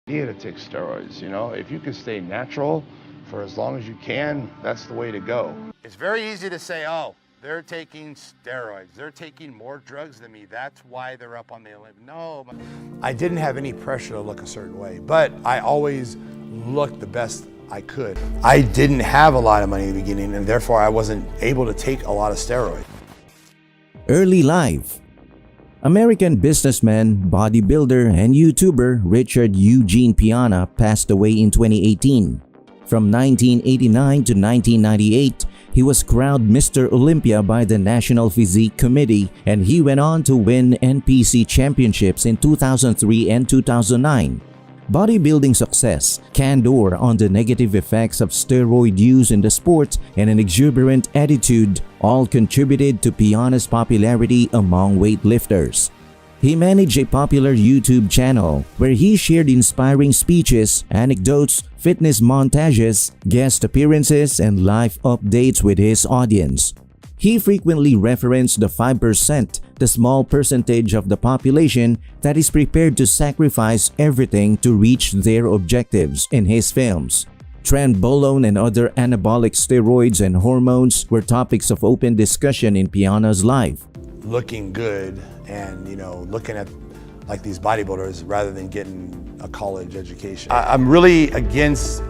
idea to take steroids. If you can stay natural for as long as you can, that's the way to go. It's very easy to say, oh, they're taking steroids, they're taking more drugs than me, that's why they're up on the Olympic. No. I didn't have any pressure to look a certain way, but I always looked the best I could. I didn't have a lot of money in the beginning, and therefore I wasn't able to take a lot of steroids. Early life. American businessman, bodybuilder, and YouTuber Richard Eugene Piana passed away in 2018. From 1989 to 1998, he was crowned Mr. Olympia by the National Physique Committee, and he went on to win NPC championships in 2003 and 2009. Bodybuilding success, candor on the negative effects of steroid use in the sport, and an exuberant attitude all contributed to Piana's popularity among weightlifters. He managed a popular YouTube channel where he shared inspiring speeches, anecdotes, fitness montages, guest appearances, and life updates with his audience. He frequently referenced the 5%, the small percentage of the population that is prepared to sacrifice everything to reach their objectives in his films. Trenbolone and other anabolic steroids and hormones were topics of open discussion in Piana's life. Looking good and, looking at like these bodybuilders rather than getting a college education. I'm really against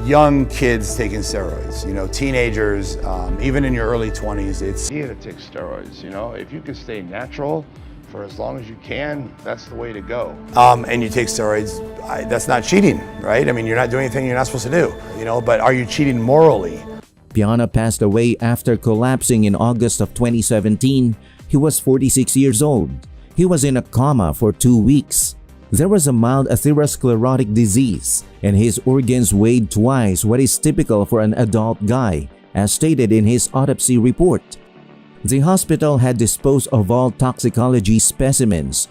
young kids taking steroids, teenagers, even in your early 20s, it's easy to take steroids, if you can stay natural for as long as you can, that's the way to go. And you take steroids, that's not cheating, right? I mean, you're not doing anything you're not supposed to do, but are you cheating morally? Piana passed away after collapsing in August of 2017. He was 46 years old. He was in a coma for 2 weeks. There was a mild atherosclerotic disease, and his organs weighed twice what is typical for an adult guy, as stated in his autopsy report. The hospital had disposed of all toxicology specimens.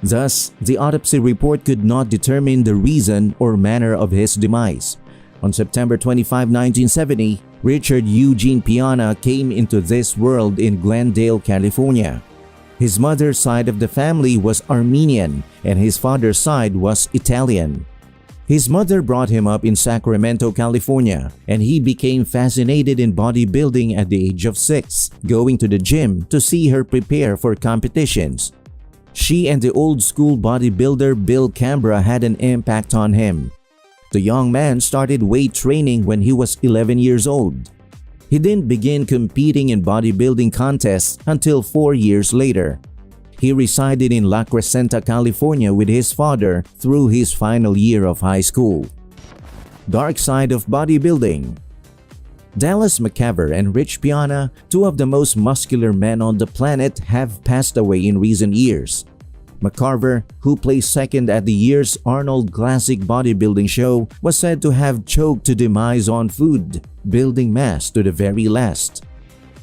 Thus, the autopsy report could not determine the reason or manner of his demise. On September 25, 1970, Richard Eugene Piana came into this world in Glendale, California. His mother's side of the family was Armenian and his father's side was Italian. His mother brought him up in Sacramento, California, and he became fascinated in bodybuilding at the age of 6, going to the gym to see her prepare for competitions. She and the old-school bodybuilder Bill Cambra had an impact on him. The young man started weight training when he was 11 years old. He didn't begin competing in bodybuilding contests until 4 years later. He resided in La Crescenta, California with his father through his final year of high school. Dark side of bodybuilding. Dallas McCaver and Rich Piana, two of the most muscular men on the planet, have passed away in recent years. McCarver, who placed second at the year's Arnold Classic bodybuilding show, was said to have choked to demise on food, building mass to the very last.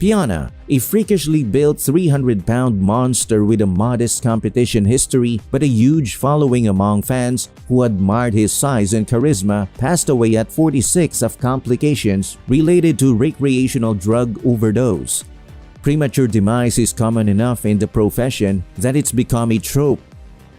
Piana, a freakishly built 300-pound monster with a modest competition history but a huge following among fans who admired his size and charisma, passed away at 46 of complications related to recreational drug overdose. Premature demise is common enough in the profession that it's become a trope.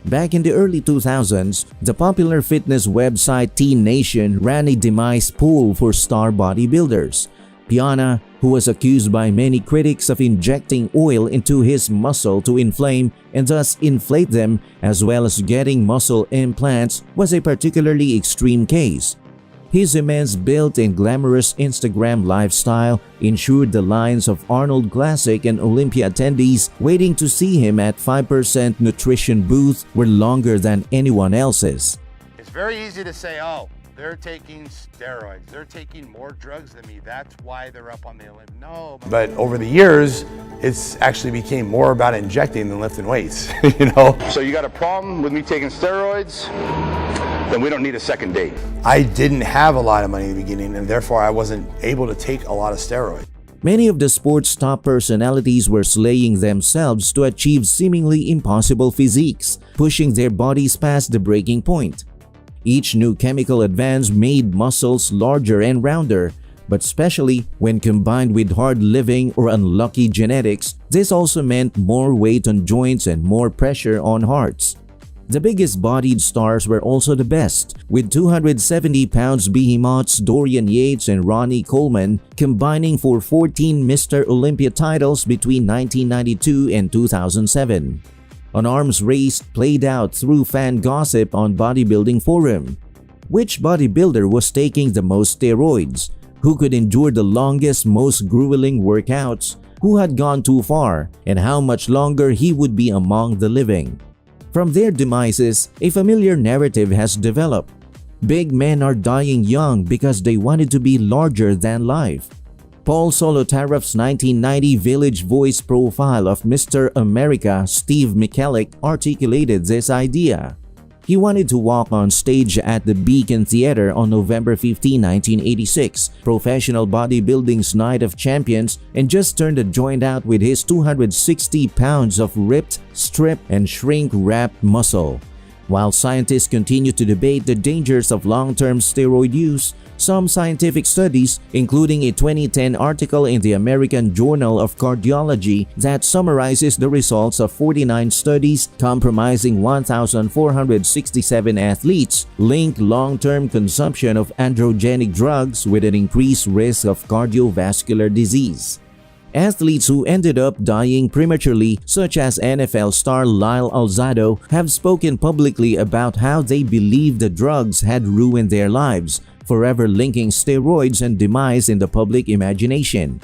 Back in the early 2000s, the popular fitness website Teen Nation ran a demise pool for star bodybuilders. Piana, who was accused by many critics of injecting oil into his muscle to inflame and thus inflate them, as well as getting muscle implants, was a particularly extreme case. His immense build and glamorous Instagram lifestyle ensured the lines of Arnold Classic and Olympia attendees waiting to see him at 5% nutrition booth were longer than anyone else's. It's very easy to say, oh, they're taking steroids, they're taking more drugs than me, that's why they're up on the Olympic. No. But over the years, it's actually became more about injecting than lifting weights, So you got a problem with me taking steroids? Then we don't need a second date. I didn't have a lot of money in the beginning, and therefore I wasn't able to take a lot of steroids. Many of the sport's top personalities were slaying themselves to achieve seemingly impossible physiques, pushing their bodies past the breaking point. Each new chemical advance made muscles larger and rounder, but especially when combined with hard living or unlucky genetics, this also meant more weight on joints and more pressure on hearts. The biggest bodied stars were also the best, with 270 pounds behemoths Dorian Yates and Ronnie Coleman combining for 14 Mr. Olympia titles between 1992 and 2007. An arms race played out through fan gossip on bodybuilding forum. Which bodybuilder was taking the most steroids? Who could endure the longest, most grueling workouts? Who had gone too far? And how much longer he would be among the living? From their demises, a familiar narrative has developed. Big men are dying young because they wanted to be larger than life. Paul Solotareff's 1990 Village Voice profile of Mr. America, Steve Michalik, articulated this idea. He wanted to walk on stage at the Beacon Theater on November 15, 1986, professional bodybuilding's Night of Champions, and just turn the joint out with his 260 pounds of ripped, strip, and shrink-wrapped muscle. While scientists continue to debate the dangers of long-term steroid use, some scientific studies, including a 2010 article in the American Journal of Cardiology that summarizes the results of 49 studies comprising 1,467 athletes, link long-term consumption of androgenic drugs with an increased risk of cardiovascular disease. Athletes who ended up dying prematurely, such as NFL star Lyle Alzado, have spoken publicly about how they believe the drugs had ruined their lives, forever linking steroids and demise in the public imagination.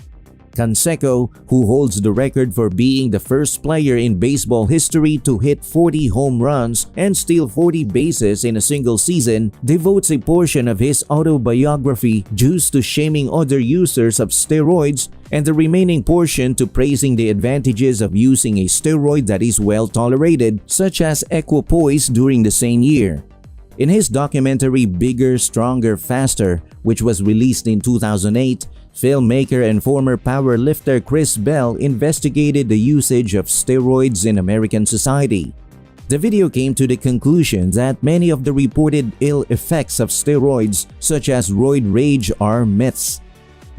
Canseco, who holds the record for being the first player in baseball history to hit 40 home runs and steal 40 bases in a single season, devotes a portion of his autobiography Juice to shaming other users of steroids and the remaining portion to praising the advantages of using a steroid that is well tolerated, such as equipoise during the same year. In his documentary Bigger, Stronger, Faster, which was released in 2008, filmmaker and former powerlifter Chris Bell investigated the usage of steroids in American society. The video came to the conclusion that many of the reported ill effects of steroids, such as roid rage, are myths.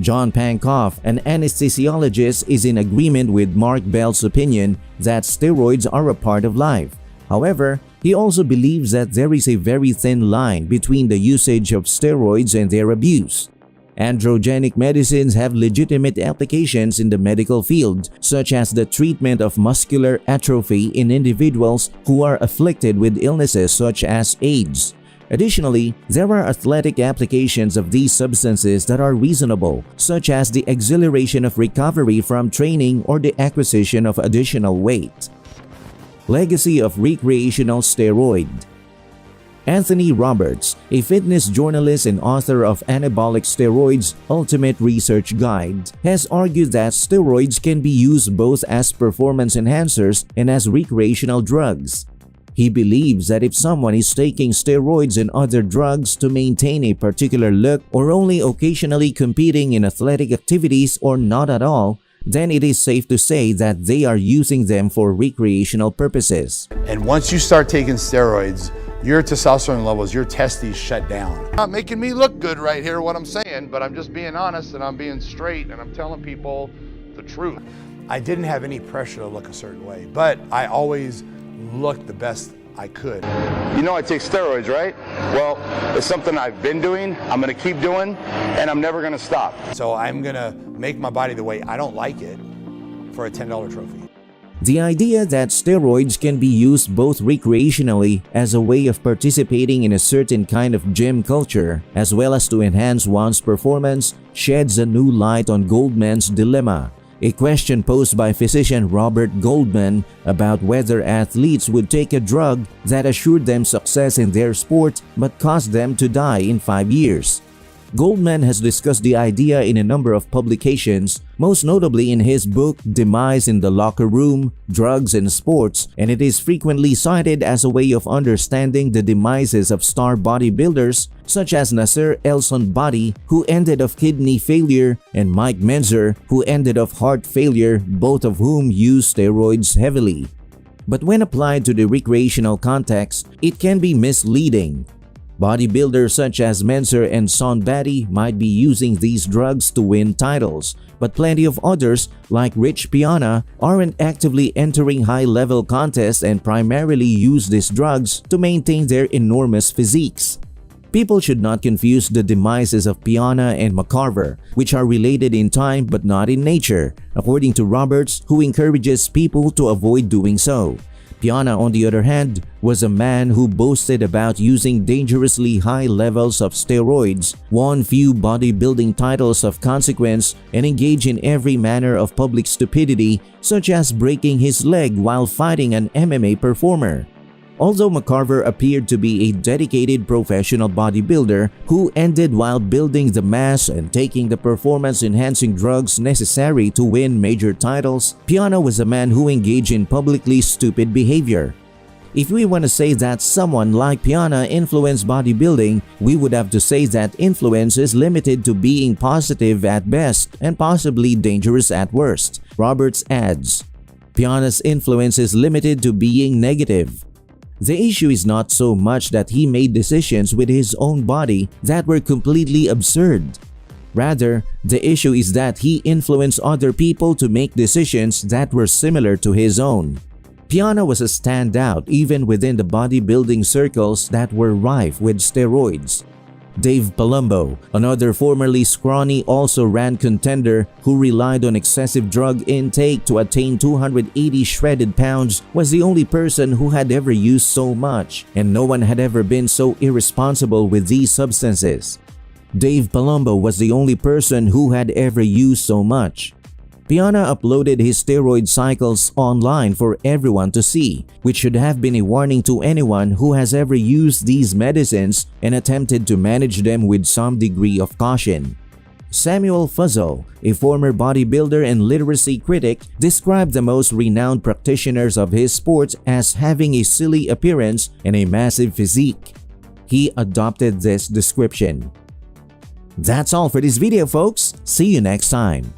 John Pankoff, an anesthesiologist, is in agreement with Mark Bell's opinion that steroids are a part of life. However, he also believes that there is a very thin line between the usage of steroids and their abuse. Androgenic medicines have legitimate applications in the medical field, such as the treatment of muscular atrophy in individuals who are afflicted with illnesses such as AIDS. Additionally, there are athletic applications of these substances that are reasonable, such as the exhilaration of recovery from training or the acquisition of additional weight. Legacy of recreational steroid. Anthony Roberts, a fitness journalist and author of Anabolic Steroids: Ultimate Research Guide, has argued that steroids can be used both as performance enhancers and as recreational drugs. He believes that if someone is taking steroids and other drugs to maintain a particular look or only occasionally competing in athletic activities or not at all, then it is safe to say that they are using them for recreational purposes. And once you start taking steroids, your testosterone levels, your testes shut down. Not making me look good right here, what I'm saying, but I'm just being honest and I'm being straight and I'm telling people the truth. I didn't have any pressure to look a certain way, but I always looked the best I could. You know I take steroids, right? Well, it's something I've been doing, I'm gonna keep doing, and I'm never gonna stop. So I'm gonna make my body the way I don't like it for a $10 trophy. The idea that steroids can be used both recreationally as a way of participating in a certain kind of gym culture, as well as to enhance one's performance, sheds a new light on Goldman's dilemma, a question posed by physician Robert Goldman about whether athletes would take a drug that assured them success in their sport but caused them to die in 5 years. Goldman has discussed the idea in a number of publications, most notably in his book Demise in the Locker Room, Drugs and Sports, and it is frequently cited as a way of understanding the demises of star bodybuilders such as Nasser El-Sonbati, who ended of kidney failure, and Mike Menzer, who ended of heart failure, both of whom used steroids heavily. But when applied to the recreational context, it can be misleading. Bodybuilders such as Menzer and Son Batty might be using these drugs to win titles, but plenty of others, like Rich Piana, aren't actively entering high-level contests and primarily use these drugs to maintain their enormous physiques. People should not confuse the demises of Piana and McCarver, which are related in time but not in nature, according to Roberts, who encourages people to avoid doing so. Piana, on the other hand, was a man who boasted about using dangerously high levels of steroids, won few bodybuilding titles of consequence, and engaged in every manner of public stupidity, such as breaking his leg while fighting an MMA performer. Although McCarver appeared to be a dedicated professional bodybuilder who ended while building the mass and taking the performance-enhancing drugs necessary to win major titles, Piana was a man who engaged in publicly stupid behavior. If we want to say that someone like Piana influenced bodybuilding, we would have to say that influence is limited to being positive at best and possibly dangerous at worst. Roberts adds, Piana's influence is limited to being negative. The issue is not so much that he made decisions with his own body that were completely absurd. Rather, the issue is that he influenced other people to make decisions that were similar to his own. Piana was a standout even within the bodybuilding circles that were rife with steroids. Dave Palumbo, another formerly scrawny also-ran contender who relied on excessive drug intake to attain 280 shredded pounds, was the only person who had ever used so much, and no one had ever been so irresponsible with these substances. Dave Palumbo was the only person who had ever used so much. Piana uploaded his steroid cycles online for everyone to see, which should have been a warning to anyone who has ever used these medicines and attempted to manage them with some degree of caution. Samuel Fuzzle, a former bodybuilder and literacy critic, described the most renowned practitioners of his sport as having a silly appearance and a massive physique. He adopted this description. That's all for this video, folks. See you next time.